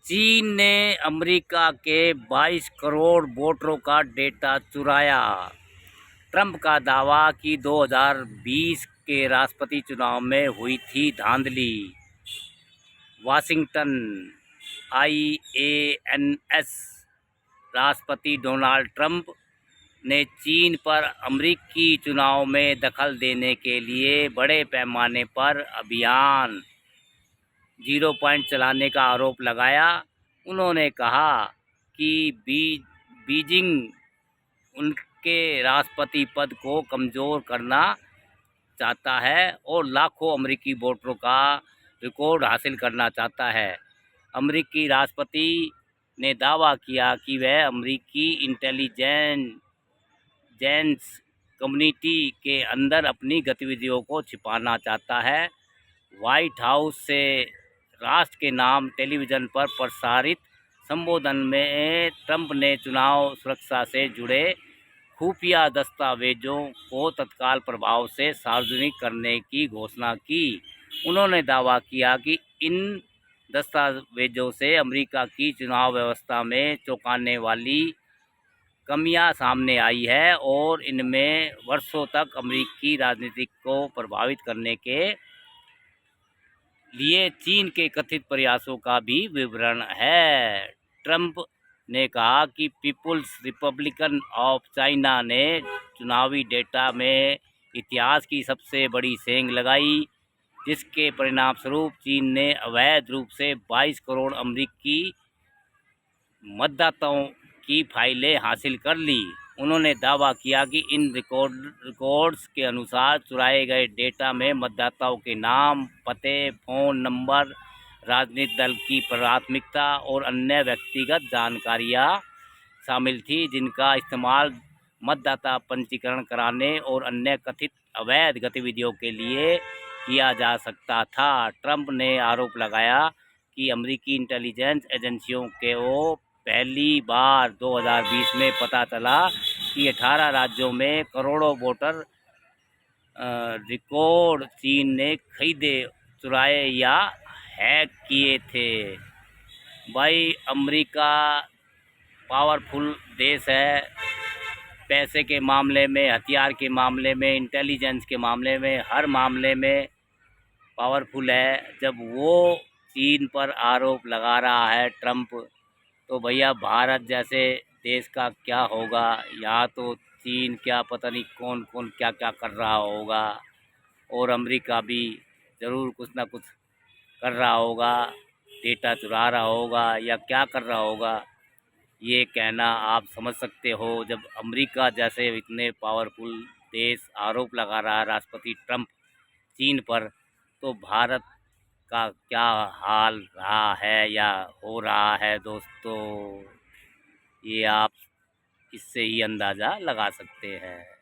चीन ने अमेरिका के 22 करोड़ वोटरों का डेटा चुराया। ट्रंप का दावा कि 2020 के राष्ट्रपति चुनाव में हुई थी धांधली। वाशिंगटन। IANS। राष्ट्रपति डोनाल्ड ट्रंप ने चीन पर अमेरिकी चुनाव में दखल देने के लिए बड़े पैमाने पर अभियान जीरो पॉइंट चलाने का आरोप लगाया। उन्होंने कहा कि बीजिंग उनके राष्ट्रपति पद को कमज़ोर करना चाहता है और लाखों अमेरिकी वोटरों का रिकॉर्ड हासिल करना चाहता है। अमेरिकी राष्ट्रपति ने दावा किया कि वह अमेरिकी इंटेलिजेंस कम्युनिटी के अंदर अपनी गतिविधियों को छिपाना चाहता है। व्हाइट हाउस से राष्ट्र के नाम टेलीविज़न पर प्रसारित संबोधन में ट्रंप ने चुनाव सुरक्षा से जुड़े खुफिया दस्तावेजों को तत्काल प्रभाव से सार्वजनिक करने की घोषणा की। उन्होंने दावा किया कि इन दस्तावेजों से अमेरिका की चुनाव व्यवस्था में चौंकाने वाली कमियां सामने आई है और इनमें वर्षों तक अमेरिकी राजनीति को प्रभावित करने के लिए चीन के कथित प्रयासों का भी विवरण है। ट्रंप ने कहा कि पीपुल्स रिपब्लिकन ऑफ चाइना ने चुनावी डेटा में इतिहास की सबसे बड़ी सेंध लगाई, जिसके परिणामस्वरूप चीन ने अवैध रूप से 22 करोड़ अमेरिकी मतदाताओं की फाइलें हासिल कर ली। उन्होंने दावा किया कि इन रिकॉर्ड्स के अनुसार चुराए गए डेटा में मतदाताओं के नाम, पते, फ़ोन नंबर, राजनीतिक दल की प्राथमिकता और अन्य व्यक्तिगत जानकारियां शामिल थी, जिनका इस्तेमाल मतदाता पंजीकरण कराने और अन्य कथित अवैध गतिविधियों के लिए किया जा सकता था। ट्रंप ने आरोप लगाया कि अमेरिकी इंटेलिजेंस एजेंसियों को पहली बार 2020 में पता चला कि 18 राज्यों में करोड़ों वोटर रिकॉर्ड चीन ने खरीदे, चुराए या हैक किए थे। भाई, अमेरिका पावरफुल देश है, पैसे के मामले में, हथियार के मामले में, इंटेलिजेंस के मामले में, हर मामले में पावरफुल है। जब वो चीन पर आरोप लगा रहा है ट्रंप, तो भैया भारत जैसे देश का क्या होगा? यहाँ तो चीन क्या पता नहीं कौन कौन क्या क्या कर रहा होगा, और अमेरिका भी ज़रूर कुछ ना कुछ कर रहा होगा, डेटा चुरा रहा होगा या क्या कर रहा होगा। ये कहना आप समझ सकते हो। जब अमेरिका जैसे इतने पावरफुल देश आरोप लगा रहा है राष्ट्रपति ट्रंप चीन पर, तो भारत का क्या हाल रहा है या हो रहा है दोस्तों, ये आप इससे ही अंदाज़ा लगा सकते हैं।